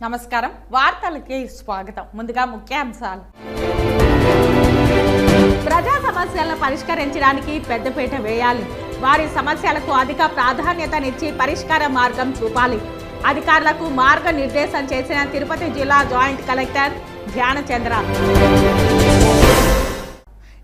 నమస్కారం వార్తలకి స్వాగతం. ముందుగా ముఖ్యాంశాలు. ప్రజా సమస్యలను పరిష్కరించడానికి పెద్దపీట వేయాలి. వారి సమస్యలకు అధిక ప్రాధాన్యతనిచ్చి పరిష్కార మార్గం చూపాలి. అధికారులకు మార్గనిర్దేశం చేసిన తిరుపతి జిల్లా జాయింట్ కలెక్టర్ ధ్యానచంద్ర.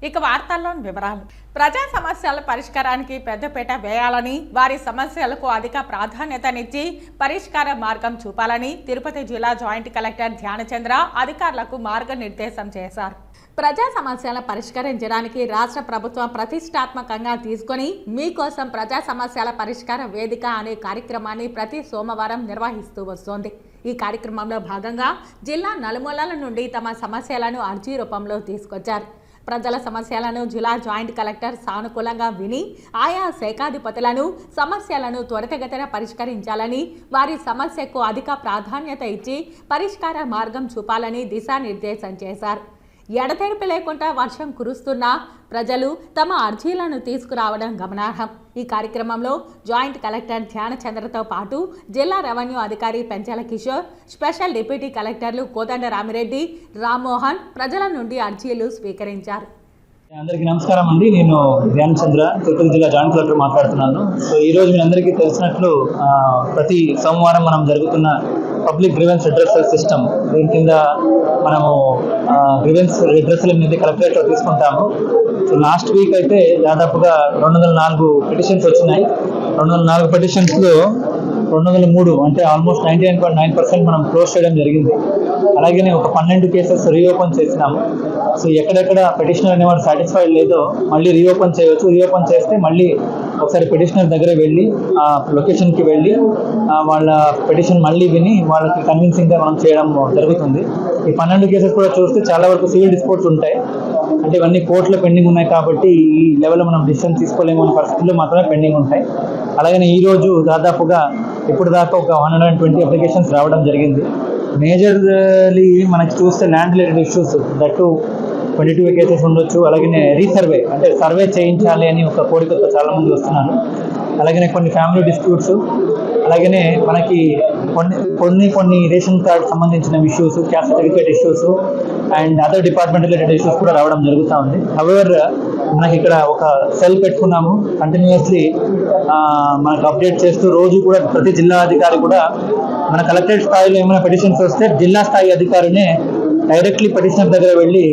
ఇక వార్తల్లోని వివరాలు. ప్రజా సమస్యల పరిష్కారానికి పెద్దపీట వేయాలని, వారి సమస్యలకు అధిక ప్రాధాన్యతనిచ్చి పరిష్కార మార్గం చూపాలని తిరుపతి జిల్లా జాయింట్ కలెక్టర్ ధ్యానచంద్ర అధికారులకు మార్గనిర్దేశం చేశారు. ప్రజా సమస్యలను పరిష్కరించడానికి రాష్ట్ర ప్రభుత్వం ప్రతిష్టాత్మకంగా తీసుకొని మీకోసం ప్రజా సమస్యల పరిష్కార వేదిక అనే కార్యక్రమాన్ని ప్రతి సోమవారం నిర్వహిస్తూ వస్తోంది. ఈ కార్యక్రమంలో భాగంగా జిల్లా నలుమూలల నుండి తమ సమస్యలను అర్జీ రూపంలో తీసుకొచ్చారు. ప్రజల సమస్యలను జిల్లా జాయింట్ కలెక్టర్ సానుకూలంగా విని ఆయా శాఖాధిపతులను సమస్యలను త్వరితగతిన పరిష్కరించాలని, వారి సమస్యకు అధిక ప్రాధాన్యత ఇచ్చి పరిష్కార మార్గం చూపాలని దిశానిర్దేశం చేశారు. ఎడతెరిపి లేకుండా వర్షం కురుస్తున్నా ప్రజలు తమ అర్జీలను తీసుకురావడం గమనార్హం. ఈ కార్యక్రమంలో జాయింట్ కలెక్టర్ ధ్యానచంద్రతో పాటు జిల్లా రెవెన్యూ అధికారి పెంచల కిషోర్, స్పెషల్ డిప్యూటీ కలెక్టర్లు కోదండ రామిరెడ్డి, రామ్మోహన్ ప్రజల నుండి అర్జీలు స్వీకరించారు. అందరికీ నమస్కారం అండి. నేను ధ్యానచంద్ర, తిరుపతి జిల్లా జాయింట్ కలెక్టర్ మాట్లాడుతున్నాను. సో ఈరోజు మీ అందరికీ తెలిసినట్లు ప్రతి సోమవారం మనం జరుగుతున్న పబ్లిక్ గ్రీవెన్స్ రిడ్రెసల్ సిస్టమ్, దీని కింద మనము గ్రీవెన్స్ రిడ్రెసల్ అనేది కలెక్టరేట్లో తీసుకుంటాము. సో లాస్ట్ వీక్ అయితే దాదాపుగా 204 పిటిషన్స్ వచ్చినాయి. 204 పిటిషన్స్లో 203 అంటే ఆల్మోస్ట్ 99.9% మనం క్లోజ్ చేయడం జరిగింది. అలాగే ఒక 12 కేసెస్ రీఓపెన్ చేసినాము. సో ఎక్కడెక్కడ పిటిషనర్ అనేవాడు సాటిస్ఫైడ్ లేదో మళ్ళీ రీఓపెన్ చేయవచ్చు. రీఓపెన్ చేస్తే మళ్ళీ ఒకసారి పిటిషనర్ దగ్గర వెళ్ళి ఆ లొకేషన్కి వెళ్ళి వాళ్ళ పిటిషన్ మళ్ళీ విని వాళ్ళకి కన్విన్సింగ్గా మనం చేయడం జరుగుతుంది. ఈ 12 కేసెస్ కూడా చూస్తే చాలా వరకు సివిల్ డిస్ప్యూట్స్ ఉంటాయి. అంటే ఇవన్నీ కోర్టులో పెండింగ్ ఉన్నాయి కాబట్టి ఈ లెవెల్లో మనం డిసిషన్ తీసుకోలేము అనే పరిస్థితుల్లో మాత్రమే పెండింగ్ ఉంటాయి. అలాగే ఈరోజు దాదాపుగా ఇప్పుడు దాకా ఒక 120 అప్లికేషన్స్ రావడం జరిగింది. మేజర్లీ మనకి చూస్తే land related issues that 22 cases ఉండొచ్చు. అలాగే రీసర్వే అంటే సర్వే చేయించాలి అని ఒక కోరికతో చాలామంది వస్తున్నారు. అలాగే కొన్ని ఫ్యామిలీ డిస్ప్యూట్స్, అలాగే మనకి కొన్ని రేషన్ కార్డ్ సంబంధించిన issues, caste certificate issues and other department related issues కూడా రావడం జరుగుతూ ఉంది. హవెవర్ మనకి ఇక్కడ ఒక సెల్ పెట్టుకున్నాము. కంటిన్యూస్లీ మనకు అప్డేట్ చేస్తూ రోజు కూడా ప్రతి జిల్లా అధికారి కూడా మన కలెక్టరేట్ స్థాయిలో ఏమైనా పిటిషన్స్ వస్తే జిల్లా స్థాయి అధికారినే డైరెక్ట్లీ పిటిషనర్ దగ్గర వెళ్ళి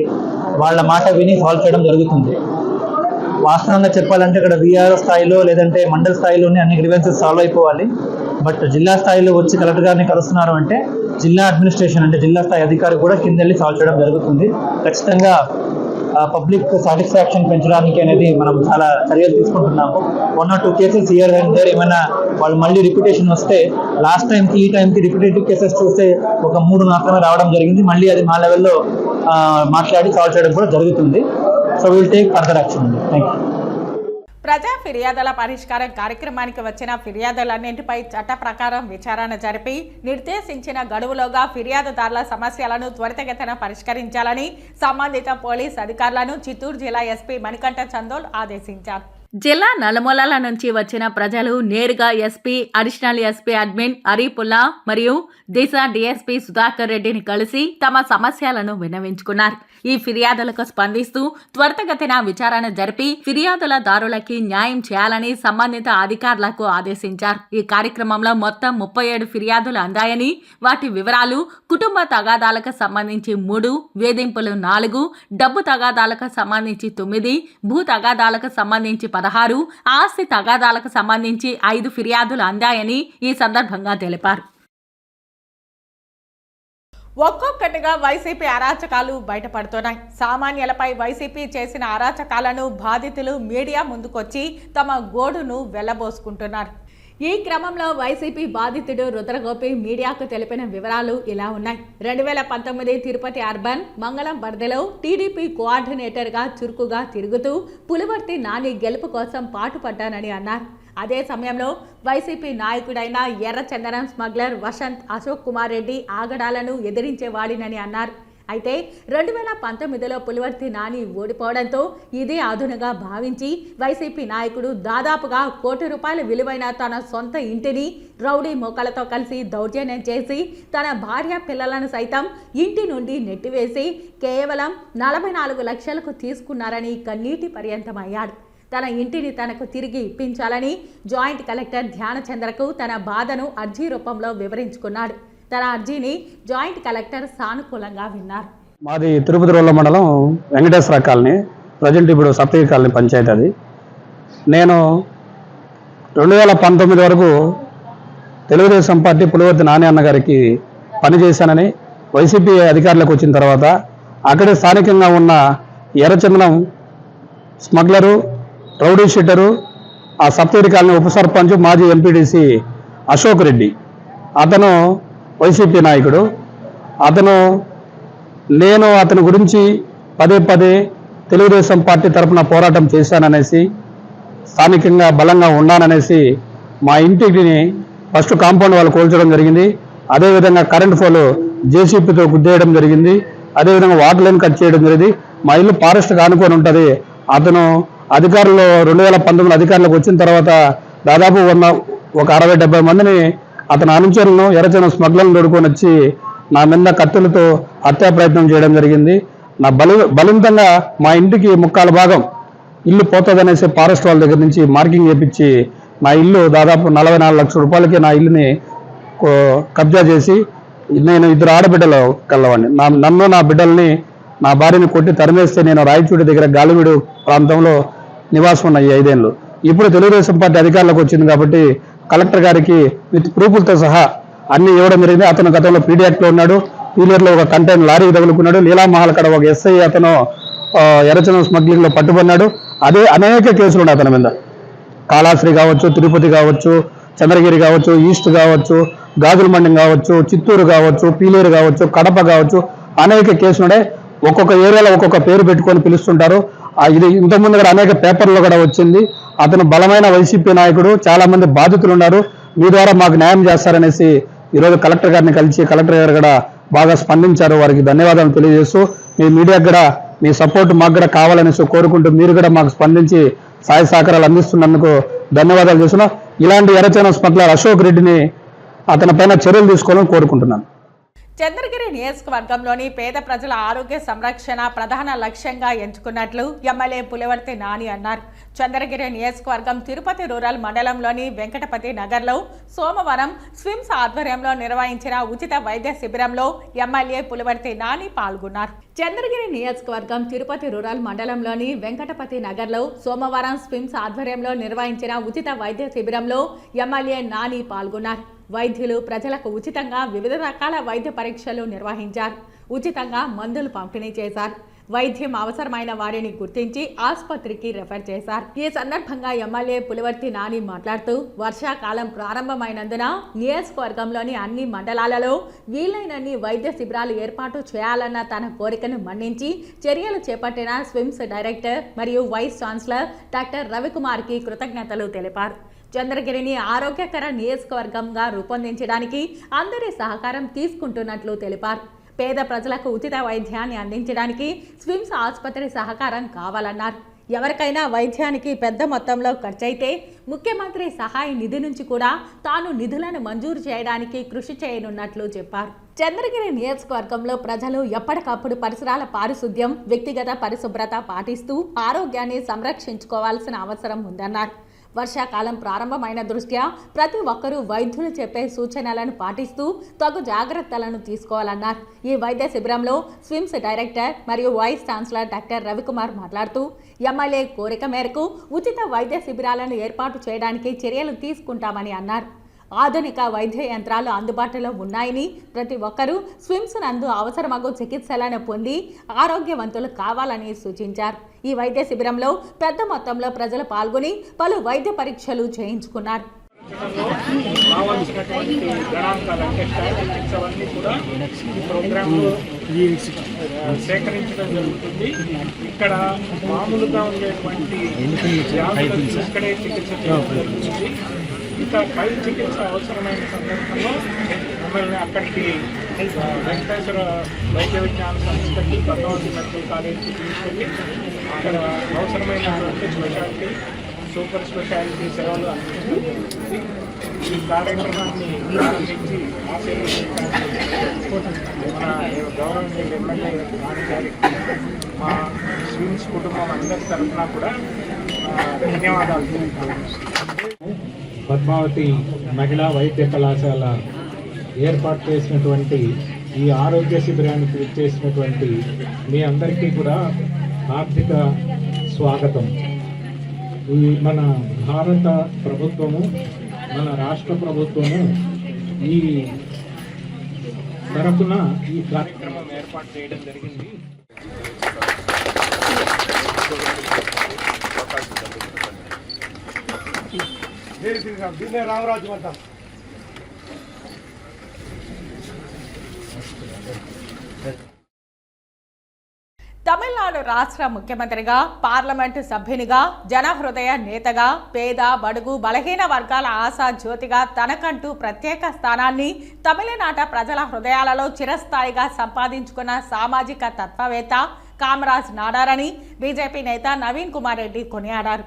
వాళ్ళ మాట విని సాల్వ్ చేయడం జరుగుతుంది. వాస్తవంగా చెప్పాలంటే ఇక్కడ విఆర్ఓ స్థాయిలో లేదంటే మండల స్థాయిలోనే అన్ని గ్రీవెన్సెస్ సాల్వ్ అయిపోవాలి. బట్ జిల్లా స్థాయిలో వచ్చి కలెక్టర్ గారిని కలుస్తున్నారు అంటే జిల్లా అడ్మినిస్ట్రేషన్ అంటే జిల్లా స్థాయి అధికారి కూడా కింద వెళ్ళి సాల్వ్ చేయడం జరుగుతుంది. ఖచ్చితంగా పబ్లిక్ సాటిస్ఫాక్షన్ పెంచడానికి అనేది మనం చాలా చర్యలు తీసుకుంటున్నాము. 1 or 2 cases here and there ఏమైనా వాళ్ళు మళ్ళీ రిపిటేషన్ వస్తే లాస్ట్ టైంకి ఈ టైంకి రిపిటేటివ్ కేసెస్ చూస్తే ఒక 3 మాత్రమే రావడం జరిగింది. మళ్ళీ అది మా లెవెల్లో మాట్లాడి సాల్వ్ చేయడం కూడా జరుగుతుంది. So will take further action. Thank you. ప్రజా ఫిర్యాదుల పరిష్కారం కార్యక్రమానికి వచ్చిన ఫిర్యాదులన్నింటిపై చట్ట ప్రకారం విచారణ జరిపి నిర్దేశించిన గడువులోగా ఫిర్యాదుదారుల సమస్యలను త్వరితగతిన పరిష్కరించాలని సంబంధిత పోలీస్ అధికారులను చిత్తూరు జిల్లా ఎస్పీ మణికంఠ చందోల్ ఆదేశించారు. జిల్లా నలుమూలల నుంచి వచ్చిన ప్రజలు నేరుగా ఎస్పీ, అడిషనల్ ఎస్పీ అడ్మిన్ అరీపుల్లా మరియు దిశ డిఎస్పీ సుధాకర్ రెడ్డిని కలిసి తమ సమస్యలను విన్నవించుకున్నారు. ఈ ఫిర్యాదులకు స్పందిస్తూ త్వరితగతిన విచారణ జరిపి ఫిర్యాదులదారులకి న్యాయం చేయాలని సంబంధిత అధికారులకు ఆదేశించారు. ఈ కార్యక్రమంలో మొత్తం 37 ఫిర్యాదులు అందాయని, వాటి వివరాలు కుటుంబ తగాదాలకు సంబంధించి 3, వేధింపులు 4, డబ్బు తగాదాలకు సంబంధించి 9, భూ తగాదాలకు సంబంధించి 16, ఆస్తి తగాదాలకు సంబంధించి 5 ఫిర్యాదులు అందాయని ఈ సందర్భంగా తెలిపారు. ఒక్కొక్కటిగా వైసీపీ అరాచకాలు బయటపడుతున్నాయి. సామాన్యులపై వైసీపీ చేసిన అరాచకాలను బాధితులు మీడియా ముందుకొచ్చి తమ గోడును వెళ్లబోసుకుంటున్నారు. ఈ క్రమంలో వైసీపీ బాధితుడు రుద్రగోపి మీడియాకు తెలిపిన వివరాలు ఇలా ఉన్నాయి. 2019 తిరుపతి అర్బన్ మంగళం పరిధిలో టీడీపీ కోఆర్డినేటర్గా చురుకుగా తిరుగుతూ పులివర్తి నాని గెలుపు కోసం పాటుపడ్డానని అన్నారు. అదే సమయంలో వైసీపీ నాయకుడైన ఎర్రచందనం స్మగ్లర్ వసంత్ అశోక్ కుమార్ రెడ్డి ఆగడాలను ఎదిరించేవాడినని అన్నారు. అయితే 2019లో పులివర్తి నాని ఓడిపోవడంతో ఇదే అదునుగా భావించి వైసీపీ నాయకుడు దాదాపుగా ₹1 కోటి విలువైన తన సొంత ఇంటిని రౌడీ మోకలతో కలిసి దౌర్జన్యం చేసి తన భార్య పిల్లలను సైతం ఇంటి నుండి నెట్టివేసి కేవలం 44 లక్షలకు తీసుకున్నారని కన్నీటి పర్యంతమయ్యాడు. తన ఇంటిని తనకు తిరిగి ఇప్పించాలని జాయింట్ కలెక్టర్ ధ్యానచంద్రకు తన బాధను అర్జీ రూపంలో వివరించుకున్నాడు. తన అర్జీని జాయింట్ కలెక్టర్ సానుకూలంగా విన్నారు. మాది తిరుపతి రోడ్ల మండలం వెంకటేశ్వర కాలనీ, ప్రజెంట్ ఇప్పుడు సప్తగిరి కాలనీ పంచాయతీ. అది నేను 2019 వరకు తెలుగుదేశం పార్టీ పులివర్తి నాని అన్న గారికి పనిచేశానని వైసీపీ అధికారులకు వచ్చిన తర్వాత అక్కడే స్థానికంగా ఉన్న ఎర్రచందనం స్మగ్లరు, రౌడీ షీటరు, ఆ సప్తగిరి కాలనీ ఉప సర్పంచ్, మాజీ ఎంపీడీసీ అశోక్ రెడ్డి, అతను వైసీపీ నాయకుడు. నేను అతని గురించి పదే తెలుగుదేశం పార్టీ తరఫున పోరాటం చేశాననేసి, స్థానికంగా బలంగా ఉన్నాననేసి మా ఇంటిని ఫస్ట్ కాంపౌండ్ వాళ్ళు కూల్చడం జరిగింది. అదేవిధంగా కరెంట్ పోలు జేసీపీతో గుద్దేయడం జరిగింది. అదేవిధంగా వాటర్ లైన్ కట్ చేయడం జరిగింది. మా ఇల్లు ఫారెస్ట్కి ఆనుకొని ఉంటుంది. అతను అధికారులు 2019 అధికారులకు వచ్చిన తర్వాత దాదాపు ఒక 60-70 మందిని అతని అనుచరులను ఎర్రచందనం స్మగ్లర్లను దొడుకొని వచ్చి నా మీద కత్తులతో హత్యా ప్రయత్నం చేయడం జరిగింది. నా బలవంతంగా మా ఇంటికి 3/4 భాగం ఇల్లు పోతుందనేసి ఫారెస్ట్ వాళ్ళ దగ్గర నుంచి మార్కింగ్ చేపించి నా ఇల్లు దాదాపు 44 లక్షల రూపాయలకి నా ఇల్లుని కబ్జా చేసి, నేను 2 ఆడబిడ్డలు కలవాడిని, నన్ను నా బిడ్డల్ని నా భార్యని కొట్టి తరిమేస్తే నేను రాయచూడి దగ్గర గాలివీడు ప్రాంతంలో నివాసం ఉన్న ఈ 5 ఏళ్ళు. ఇప్పుడు తెలుగుదేశం పార్టీ అధికారులకు వచ్చింది కాబట్టి కలెక్టర్ గారికి విత్ ప్రూఫ్లతో సహా అన్ని ఇవ్వడం జరిగింది. అతను గతంలో పీడీ యాక్ట్లో ఉన్నాడు. పీలేరులో ఒక కంటైనర్ లారీకి తగులుకున్నాడు. లీలామహల్ కాడ ఒక ఎస్ఐ అతను ఎర్రచందనం స్మగ్లింగ్లో పట్టుబడినాడు. అదే అనేక కేసులు ఉన్నాయి అతని మీద. కాళాశ్రీ కావచ్చు, తిరుపతి కావచ్చు, చంద్రగిరి కావచ్చు, ఈస్ట్ కావచ్చు, గాజులమండం కావచ్చు, చిత్తూరు కావచ్చు, పీలేరు కావచ్చు, కడప కావచ్చు, అనేక కేసులు ఉన్నాయి. ఒక్కొక్క ఏరియాలో ఒక్కొక్క పేరు పెట్టుకొని పిలుస్తుంటారు. ఇది ఇంతకుముందు కూడా అనేక పేపర్లో కూడా వచ్చింది. అతను బలమైన వైసీపీ నాయకుడు, చాలా మంది బాధితులు ఉన్నారు, మీ ద్వారా మాకు న్యాయం చేస్తారనేసి ఈరోజు కలెక్టర్ గారిని కలిసి కలెక్టర్ గారు కూడా బాగా స్పందించారు. వారికి ధన్యవాదాలు తెలియజేస్తూ, మీ మీడియాకు కూడా మీ సపోర్ట్ మాకు కూడా కావాలనేసి కోరుకుంటూ మీరు కూడా మాకు స్పందించి సహాయ సహకారాలు అందిస్తున్నందుకు ధన్యవాదాలు చేస్తున్నా. ఇలాంటి ఎర్రచందనం స్మగ్లర్ అశోక్ రెడ్డిని అతని పైన చర్యలు తీసుకోవాలని కోరుకుంటున్నాను. చంద్రగిరి నియోజకవర్గంలోని పేద ప్రజల ఆరోగ్య సంరక్షణ ప్రధాన లక్ష్యంగా ఎంచుకున్నట్లు ఎమ్మెల్యే పులివర్తి నాని అన్నారు. చంద్రగిరి నియోజకవర్గం తిరుపతి రూరల్ మండలంలోని వెంకటపతి నగర్లో సోమవారం స్విమ్స్ ఆధ్వర్యంలో నిర్వహించిన ఉచిత వైద్య శిబిరంలో ఎమ్మెల్యే పులివర్తి నాని పాల్గొన్నారు. చంద్రగిరి నియోజకవర్గం తిరుపతి రూరల్ మండలంలోని వెంకటపతి నగర్లో సోమవారం స్విమ్స్ ఆధ్వర్యంలో నిర్వహించిన ఉచిత వైద్య శిబిరంలో ఎమ్మెల్యే నాని పాల్గొన్నారు. వైద్యులు ప్రజలకు ఉచితంగా వివిధ రకాల వైద్య పరీక్షలు నిర్వహించారు. ఉచితంగా మందులు పంపిణీ చేశారు. వైద్యం అవసరమైన వారిని గుర్తించి ఆసుపత్రికి రెఫర్ చేశారు. ఈ సందర్భంగా ఎమ్మెల్యే పులివర్తి నాని మాట్లాడుతూ, వర్షాకాలం ప్రారంభమైనందున నియోజకవర్గంలోని అన్ని మండలాలలో వీలైనన్ని వైద్య శిబిరాలు ఏర్పాటు చేయాలన్న తన కోరికను మన్నించి చర్యలు చేపట్టిన స్విమ్స్ డైరెక్టర్ మరియు వైస్ ఛాన్సలర్ డాక్టర్ రవికుమార్కి కృతజ్ఞతలు తెలిపారు. చంద్రగిరిని ఆరోగ్యకర నియోజకవర్గంగా రూపొందించడానికి అందరి సహకారం తీసుకుంటున్నట్లు తెలిపారు. పేద ప్రజలకు ఉచిత వైద్యాన్ని అందించడానికి స్విమ్స్ ఆసుపత్రి సహకారం కావాలన్నారు. ఎవరికైనా వైద్యానికి పెద్ద మొత్తంలో ఖర్చయితే ముఖ్యమంత్రి సహాయ నిధి నుంచి కూడా తాను నిధులను మంజూరు చేయడానికి కృషి చేయనున్నట్లు చెప్పారు. చంద్రగిరి నియోజకవర్గంలో ప్రజలు ఎప్పటికప్పుడు పరిసరాల పారిశుద్ధ్యం, వ్యక్తిగత పరిశుభ్రత పాటిస్తూ ఆరోగ్యాన్ని సంరక్షించుకోవాల్సిన అవసరం ఉందన్నారు. వర్షాకాలం ప్రారంభమైన దృష్ట్యా ప్రతి ఒక్కరూ వైద్యులు చెప్పే సూచనలను పాటిస్తూ తగు జాగ్రత్తలను తీసుకోవాలన్నారు. ఈ వైద్య శిబిరంలో స్విమ్స్ డైరెక్టర్ మరియు వైస్ ఛాన్సలర్ డాక్టర్ రవికుమార్ మాట్లాడుతూ, ఎమ్మెల్యే కోరిక మేరకు ఉచిత వైద్య శిబిరాలను ఏర్పాటు చేయడానికి చర్యలు తీసుకుంటామని అన్నారు. ఆధునిక వైద్య యంత్రాలు అందుబాటులో ఉన్నాయని, ప్రతి ఒక్కరూ స్విమ్స్ నందు అవసరమగు చికిత్సలను పొంది ఆరోగ్యవంతులు కావాలని సూచించారు. ఈ వైద్య శిబిరంలో పెద్ద మొత్తంలో ప్రజలు పాల్గొని పలు వైద్య పరీక్షలు చేయించుకున్నారు. సేకరించడం జరుగుతుంది. ఇక్కడ మామూలుగా ఉండేటువంటి ఇక్కడే చికిత్స జరుగుతుంది. ఇంకా పై చికిత్స అవసరమైన సందర్భంలో మమ్మల్ని అక్కడికి వెంకటేశ్వర వైద్య విజ్ఞాన సంస్థకి పద్మావతి మెడికల్ కాలేజీకి తీసుకెళ్ళి అక్కడ అవసరమైనటువంటి స్పెషాలిటీ సూపర్ స్పెషాలిటీ సేవలు అందించడం జరుగుతుంది. ఈ కార్యక్రమాన్ని ప్రారంభించి మన గౌరవనీయ ఎమ్మెల్యే రాణి గారికి మా స్వీన్స్ కుటుంబం అందరి తరఫున కూడా ధన్యవాదాలు తెలియజేస్తున్నాను. పద్మావతి మహిళా వైద్య కళాశాల ఏర్పాటు చేసినటువంటి ఈ ఆరోగ్య శిబిరానికి విచ్చేసినటువంటి మీ అందరికీ కూడా హార్దిక స్వాగతం. ఈ మన భారత ప్రభుత్వము, మన రాష్ట్ర ప్రభుత్వము ఈ తరఫున ఈ కార్యక్రమం ఏర్పాటు చేయడం జరిగింది. రామరాజు వద్దాం. తమిళనాడు రాష్ట్ర ముఖ్యమంత్రిగా, పార్లమెంటు సభ్యునిగా, జనహృదయ నేతగా, పేద బడుగు బలహీన వర్గాల ఆశా జ్యోతిగా తనకంటూ ప్రత్యేక స్థానాన్ని తమిళనాట ప్రజల హృదయాలలో చిరస్థాయిగా సంపాదించుకున్న సామాజిక తత్వవేత్త కామరాజ్ నాడార్ అని బీజేపీ నేత నవీన్ కుమార్ రెడ్డి కొనియాడారు.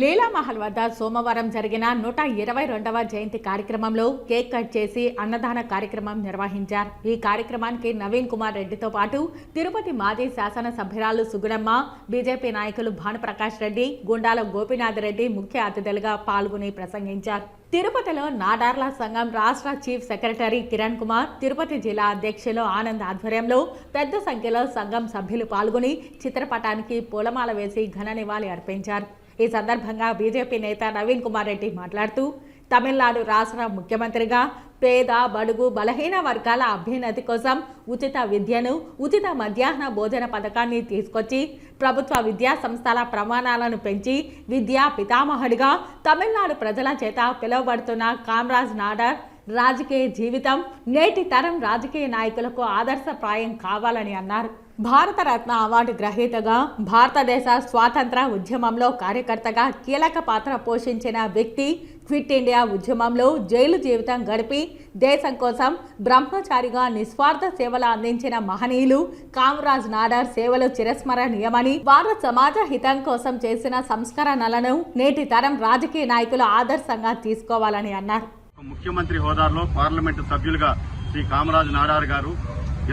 లీలామహల్ వద్ద సోమవారం జరిగిన 122వ జయంతి కార్యక్రమంలో కేక్ కట్ చేసి అన్నదాన కార్యక్రమం నిర్వహించారు. ఈ కార్యక్రమానికి నవీన్ కుమార్ రెడ్డితో పాటు తిరుపతి మాజీ శాసనసభ్యురాలు సుగుణమ్మ, బీజేపీ నాయకులు భానుప్రకాష్ రెడ్డి, గుండాల గోపీనాథ్ రెడ్డి ముఖ్య అతిథులుగా పాల్గొని ప్రసంగించారు. తిరుపతిలో నాడార్ల సంఘం రాష్ట్ర చీఫ్ సెక్రటరీ కిరణ్ కుమార్, తిరుపతి జిల్లా అధ్యక్షులు ఆనంద్ ఆధ్వర్యంలో పెద్ద సంఖ్యలో సంఘం సభ్యులు పాల్గొని చిత్రపటానికి పూలమాల వేసి ఘన నివాళి అర్పించారు. ఈ సందర్భంగా బీజేపీ నేత నవీన్ కుమార్ రెడ్డి మాట్లాడుతూ, తమిళనాడు రాష్ట్ర ముఖ్యమంత్రిగా పేద బడుగు బలహీన వర్గాల అభ్యున్నతి కోసం ఉచిత విద్యను, ఉచిత మధ్యాహ్న భోజన పథకాన్ని తీసుకొచ్చి ప్రభుత్వ విద్యా సంస్థల ప్రమాణాలను పెంచి విద్యా పితామహుడిగా తమిళనాడు ప్రజల చేత పిలువబడుతున్న కామరాజ్ నాడార్ రాజకీయ జీవితం నేటి తరం రాజకీయ నాయకులకు ఆదర్శప్రాయం కావాలని అన్నారు. భారతరత్న అవార్డు గ్రహీతగా, భారతదేశ స్వాతంత్ర ఉద్యమంలో కార్యకర్తగా కీలక పాత్ర పోషించిన వ్యక్తి, క్విట్ ఇండియా ఉద్యమంలో జైలు జీవితం గడిపి దేశం కోసం బ్రహ్మచారిగా నిస్వార్థ సేవలు అందించిన మహనీయులు కామరాజ్ నాడార్ సేవలు చిరస్మరణీయమని, వారు సమాజ హితం కోసం చేసిన సంస్కరణలను నేటి తరం రాజకీయ నాయకులు ఆదర్శంగా తీసుకోవాలని అన్నారు. ముఖ్యమంత్రి హోదాలో పార్లమెంటు సభ్యులుగా శ్రీ కామరాజ్ నాడార్ గారు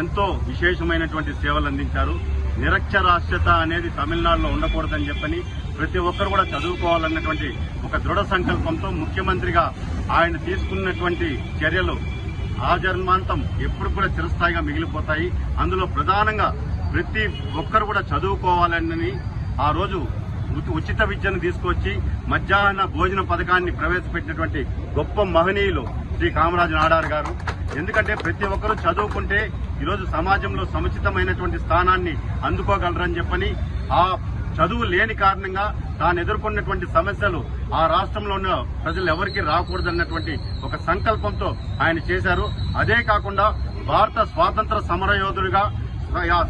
ఎంతో విశేషమైనటువంటి సేవలు అందించారు. నిరక్షరాస్యత అనేది తమిళనాడులో ఉండకూడదని చెప్పని ప్రతి ఒక్కరు కూడా చదువుకోవాలన్నటువంటి ఒక దృఢ సంకల్పంతో ముఖ్యమంత్రిగా ఆయన తీసుకున్నటువంటి చర్యలు ఆజన్మాంతం ఎప్పుడు కూడా చిరస్థాయిగా మిగిలిపోతాయి. అందులో ప్రధానంగా ప్రతి ఒక్కరు కూడా చదువుకోవాలని ఆ రోజు ఉచిత విద్యను తీసుకొచ్చి మధ్యాహ్న భోజన పథకాన్ని ప్రవేశపెట్టినటువంటి గొప్ప మహనీయులు శ్రీ కామరాజ్ నాడార్ గారు. ఎందుకంటే ప్రతి ఒక్కరూ చదువుకుంటే ఈరోజు సమాజంలో సముచితమైనటువంటి స్థానాన్ని అందుకోగలరని చెప్పని, ఆ చదువు లేని కారణంగా తాను ఎదుర్కొన్నటువంటి సమస్యలు ఆ రాష్ట్రంలో ఉన్న ప్రజలు ఎవరికి రాకూడదన్నటువంటి ఒక సంకల్పంతో ఆయన చేశారు. అదే కాకుండా భారత స్వాతంత్ర సమరయోధుడిగా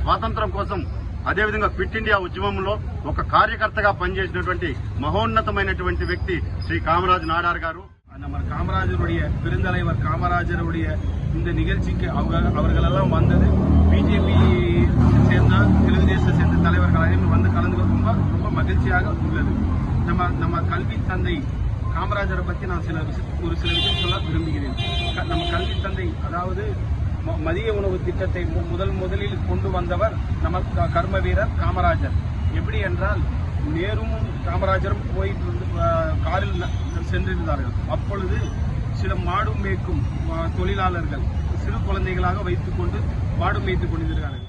స్వాతంత్రం కోసం అదేవిధంగా క్విట్ ఇండియా ఉద్యమంలో ఒక కార్యకర్తగా పనిచేసినటువంటి மகோன்னதమైనటువంటి వ్యక్తి శ్రీ காமராஜ் நாடார் గారు. நம்ம காமராஜருடைய பெருந்தலைவர் காமராஜருடைய இந்த நிகழ்ச்சிக்கு அவர்களெல்லாம் வந்தது பிஜேபி சேர்ந்த தெலுங்குதேச சேர்ந்த தலைவர்கள் அனைவரும் வந்து கலந்து ரொம்ப மகிழ்ச்சியாக உள்ளது. நம்ம கல்வி தந்தை காமராஜரை பற்றி நான் ஒரு சில விஷயம் சொல்ல விரும்புகிறேன். நம்ம கல்வி தந்தை அதாவது மதிய உணவு திட்டத்தை முதலில் கொண்டு வந்தவர் நம்ம கர்ம வீரர் காமராஜர். எப்படி என்றால் நேரும் காமராஜரும் காரில் சென்றிருந்தார்கள். அப்பொழுது சில மாடு மேய்க்கும் தொழிலாளர்கள் சிறு குழந்தைகளாக வைத்துக் கொண்டு மாடு மேய்த்துக் கொண்டிருக்கிறார்கள்.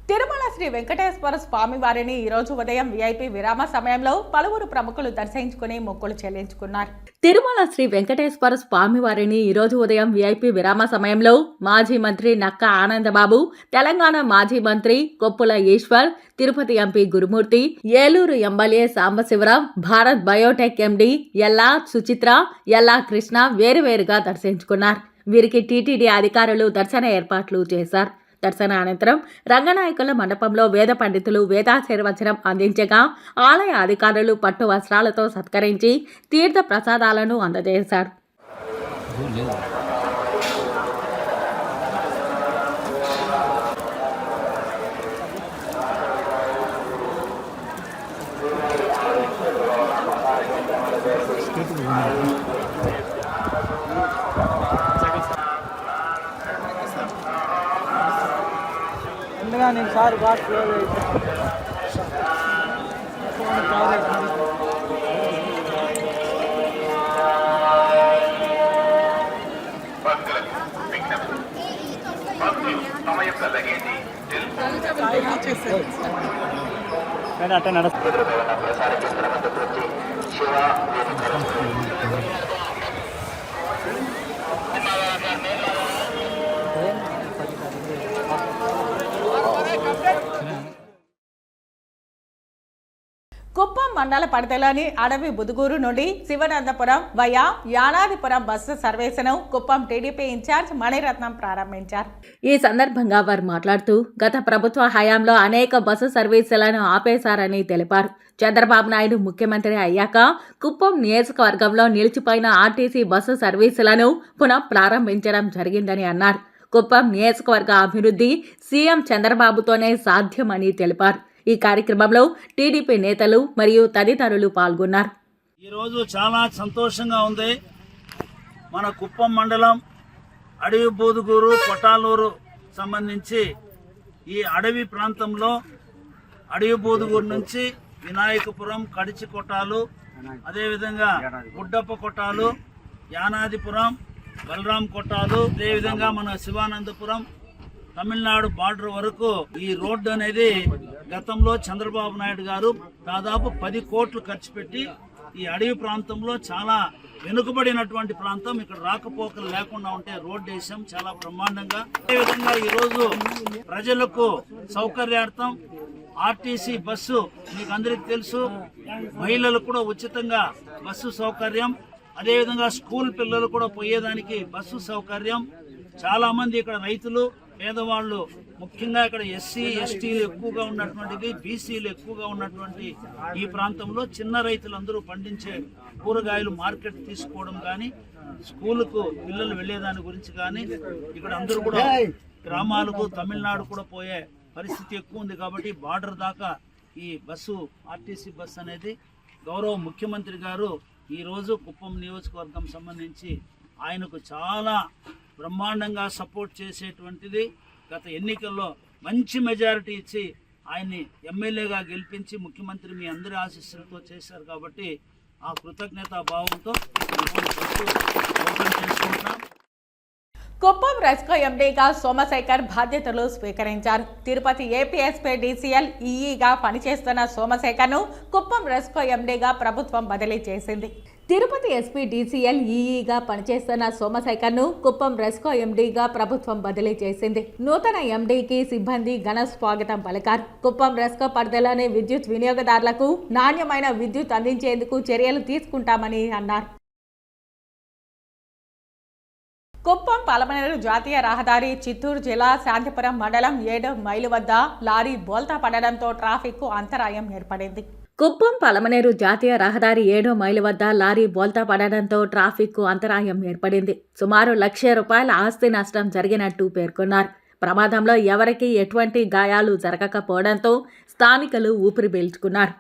తిరుమల శ్రీ వెంకటేశ్వర స్వామి వారిని ఈ రోజు ఉదయం విఐపి విరామ సమయంలో పలువురు ప్రముఖులు దర్శించుకుని మొక్కులు చెల్లించుకున్నారు. తిరుమల శ్రీ వెంకటేశ్వర స్వామి వారిని ఈ రోజు ఉదయం విఐపి విరామ సమయంలో మాజీ మంత్రి నక్కా ఆనందబాబు, తెలంగాణ మాజీ మంత్రి కొప్పుల ఈశ్వర్, తిరుపతి ఎంపీ గురుమూర్తి, ఏలూరు ఎమ్మెల్యే సాంబశివరావు, భారత్ బయోటెక్ ఎండి ఎల్లా సుచిత్ర, ఎల్లా కృష్ణ వేరువేరుగా దర్శించుకున్నారు. వీరికి టీటీడీ అధికారులు దర్శన ఏర్పాట్లు చేశారు. దర్శన అనంతరం రంగనాయకుల మండపంలో వేద పండితులు వేదాశీర్వచనం అందించగా ఆలయ అధికారులు పట్టు వస్త్రాలతో సత్కరించి తీర్థ ప్రసాదాలను అందజేశారు. కుప్పం మండల పరిధిలోని అడవి బుదుగూరు నుండి శివనందపురం వయా యానాదిపురం బస్సు సర్వీసును కుప్పం టీడీపీ ఇన్ఛార్జ్ మణిరత్నం ప్రారంభించారు. ఈ సందర్భంగా వారు మాట్లాడుతూ గత ప్రభుత్వ హయాంలో అనేక బస్సు సర్వీసులను ఆపేశారని తెలిపారు. చంద్రబాబు నాయుడు ముఖ్యమంత్రి అయ్యాక కుప్పం నియోజకవర్గంలో నిలిచిపోయిన ఆర్టీసీ బస్సు సర్వీసులను పునః ప్రారంభించడం జరిగిందని అన్నారు. కుప్పం నియోజకవర్గ అభివృద్ధి సీఎం చంద్రబాబుతోనే సాధ్యమని తెలిపారు. ఈ కార్యక్రమంలో టీడీపీ నేతలు మరియు తదితరులు పాల్గొన్నారు. ఈరోజు చాలా సంతోషంగా ఉంది. మన కుప్పం మండలం అడవి బూదుగూరు కొట్టాలూరు సంబంధించి ఈ అడవి ప్రాంతంలో అడవి బూదుగూరు నుంచి వినాయకపురం, కడిచి కొట్టాలు, అదేవిధంగా గుడ్డప్ప కొట్టాలు, యానాదిపురం, బలరాం కొట్టాలు, అదేవిధంగా మన శివానందపురం తమిళనాడు బార్డర్ వరకు ఈ రోడ్డు అనేది గతంలో చంద్రబాబు నాయుడు గారు దాదాపు 10 కోట్లు ఖర్చు పెట్టి ఈ అడవి ప్రాంతంలో చాలా వెనుకబడినటువంటి ప్రాంతం, ఇక్కడ రాకపోకలు లేకుండా ఉంటే రోడ్డు వేసాం చాలా బ్రహ్మాండంగా. అదేవిధంగా ఈరోజు ప్రజలకు సౌకర్యార్థం ఆర్టీసీ బస్సు మీకు అందరికీ తెలుసు, మహిళలకు కూడా ఉచితంగా బస్సు సౌకర్యం, అదేవిధంగా స్కూల్ పిల్లలు కూడా పోయేదానికి బస్సు సౌకర్యం. చాలా మంది ఇక్కడ రైతులు, పేదవాళ్ళు, ముఖ్యంగా ఇక్కడ ఎస్సీ ఎస్టీలు ఎక్కువగా ఉన్నటువంటిది, బీసీలు ఎక్కువగా ఉన్నటువంటి ఈ ప్రాంతంలో చిన్న రైతులందరూ పండించే కూరగాయలు మార్కెట్ తీసుకోవడం కానీ, స్కూలుకు పిల్లలు వెళ్లేదాని గురించి కానీ, ఇక్కడ అందరూ కూడా గ్రామాలకు తమిళనాడు కూడా పోయే పరిస్థితి ఎక్కువ ఉంది. కాబట్టి బార్డర్ దాకా ఈ బస్సు ఆర్టీసీ బస్సు అనేది గౌరవ ముఖ్యమంత్రి గారు ఈరోజు కుప్పం నియోజకవర్గం సంబంధించి ఆయనకు చాలా బ్రహ్మాండంగా సపోర్ట్ చేసేటువంటిది. గత ఎన్నికల్లో మంచి మెజారిటీ ఇచ్చి ఆయన్ని ఎమ్మెల్యేగా గెలిపించి ముఖ్యమంత్రి మీ అందరి ఆశీస్సులతో చేశారు. కాబట్టి ఆ కృతజ్ఞతా భావంతో చేసుకుంటున్నాం. కుప్పం రెస్కో ఎండీగా సోమశేఖర్ బాధ్యతలు స్వీకరించారు. తిరుపతి ఏపీఎస్పీ డీసీఎల్ ఈఈగా పనిచేస్తున్న సోమశేఖర్ను కుప్పం రెస్కో ఎండీగా ప్రభుత్వం బదిలీ చేసింది. తిరుపతి ఎస్పీ డీసీఎల్ ఈఈగా పనిచేస్తున్న సోమశేఖర్ను కుప్పం రెస్కో ఎండీగా ప్రభుత్వం బదిలీ చేసింది. నూతన ఎండీకి సిబ్బంది ఘన స్వాగతం పలికారు. కుప్పం రెస్కో పరిధిలోని విద్యుత్ వినియోగదారులకు నాణ్యమైన విద్యుత్ అందించేందుకు చర్యలు తీసుకుంటామని అన్నారు. కుప్పం పలమనేరు జాతీయ రహదారి చిత్తూరు జిల్లా శాంతిపురం మండలం 7 మైలు వద్ద లారీ బోల్తా పడడంతో ట్రాఫిక్ అంతరాయం ఏర్పడింది. కుప్పం పలమనేరు జాతీయ రహదారి 7 మైలు వద్ద లారీ బోల్తా పడడంతో ట్రాఫిక్ అంతరాయం ఏర్పడింది. సుమారు ₹1,00,000 ఆస్తి నష్టం జరిగినట్టు పేర్కొన్నారు. ప్రమాదంలో ఎవరికీ ఎటువంటి గాయాలు జరగకపోవడంతో స్థానికులు ఊపిరి పీల్చుకున్నారు.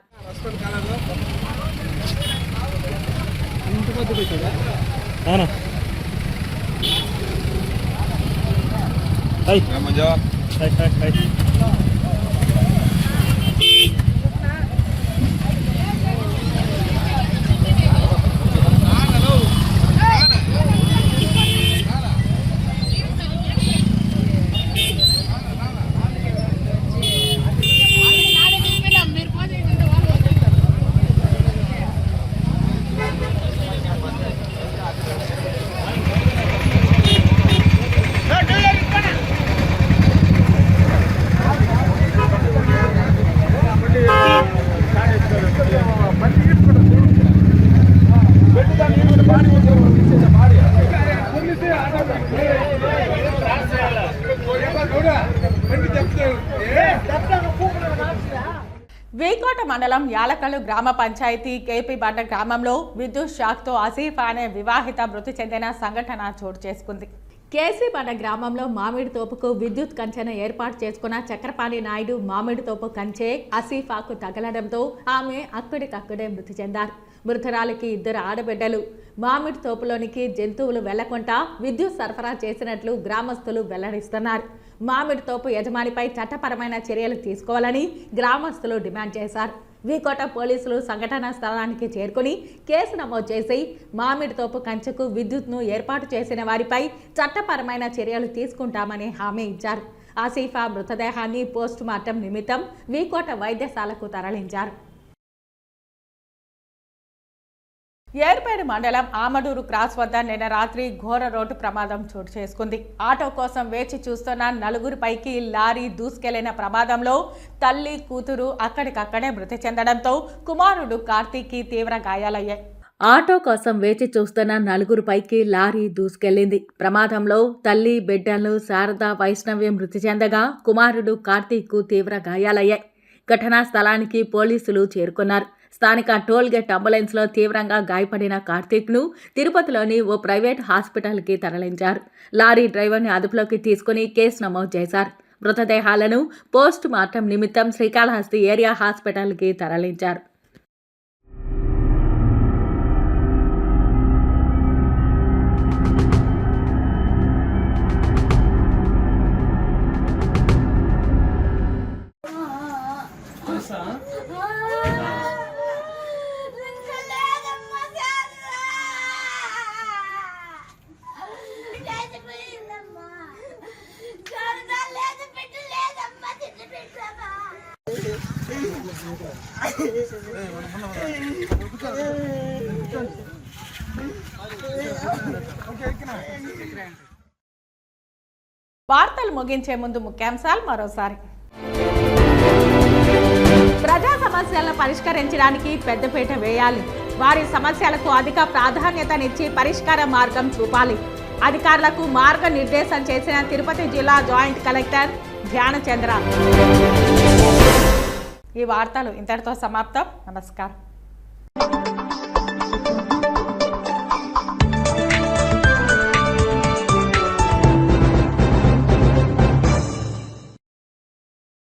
మండలం యాలకల్లు గ్రామ పంచాయతీ కేపీ బండ గ్రామంలో విద్యుత్ షాక్తో ఆసిఫా అనే వివాహిత మృతి చెందిన సంఘటన చోటు చేసుకుంది. కేసీ బండ గ్రామంలో మామిడి తోపుకు విద్యుత్ కంచెను ఏర్పాటు చేసుకున్న చక్రపాణి నాయుడు మామిడి తోపు కంచె ఆసిఫాకు తగలడంతో ఆమె అక్కడికక్కడే మృతి చెందారు. మృతురాలికి 2 ఆడబిడ్డలు. మామిడి తోపులోనికి జంతువులు వెళ్లకుండా విద్యుత్ సరఫరా చేసినట్లు గ్రామస్తులు వెల్లడిస్తున్నారు. మామిడి తోపు యజమానిపై చట్టపరమైన చర్యలు తీసుకోవాలని గ్రామస్తులు డిమాండ్ చేశారు. వీకోట పోలీసులు సంఘటనా స్థలానికి చేరుకుని కేసు నమోదు చేసి మామిడి తోపు కంచెకు విద్యుత్ను ఏర్పాటు చేసిన వారిపై చట్టపరమైన చర్యలు తీసుకుంటామని హామీ ఇచ్చారు. ఆసిఫా మృతదేహాన్ని పోస్ట్ మార్టం నిమిత్తం వీకోట వైద్యశాలకు తరలించారు. ఏర్పేడు మండలం ఆమడూరు క్రాస్ వద్ద నిన్న రాత్రి ఘోర రోడ్డు ప్రమాదం చోటు చేసుకుంది. ఆటో కోసం వేచి చూస్తున్న 4 పైకి లారీ దూసుకెళ్లిన ప్రమాదంలో తల్లి కూతురు అక్కడికక్కడే మృతి చెందడంతో కుమారుడు కార్తీక్కి తీవ్ర గాయాలయ్యాయి. ఆటో కోసం వేచి చూస్తున్న 4 పైకి లారీ దూసుకెళ్లింది. ప్రమాదంలో తల్లి బిడ్డలు శారద వైష్ణవి మృతి చెందగా కుమారుడు కార్తీక్కు తీవ్ర గాయాలయ్యాయి. ఘటనా స్థలానికి పోలీసులు చేరుకున్నారు. స్థానిక టోల్గేట్ అంబులెన్స్లో తీవ్రంగా గాయపడిన కార్తీక్ను తిరుపతిలోని ఓ ప్రైవేట్ హాస్పిటల్కి తరలించారు. లారీ డ్రైవర్ని అదుపులోకి తీసుకుని కేసు నమోదు చేశారు. మృతదేహాలను పోస్ట్ మార్టం నిమిత్తం శ్రీకాళహస్తి ఏరియా హాస్పిటల్కి తరలించారు. వార్తలు ముగించే ముందు ముఖ్యాంశాలు మరోసారి. ప్రజా సమస్యలను పరిష్కరించడానికి పెద్దపీట వేయాలి. వారి సమస్యలకు అధిక ప్రాధాన్యతనిచ్చి పరిష్కార మార్గం చూపాలి. అధికారులకు మార్గనిర్దేశం చేసిన తిరుపతి జిల్లా జాయింట్ కలెక్టర్ ధ్యానచంద్ర. ఈ వార్తలు ఇంతటితో సమాప్తం. నమస్కారం.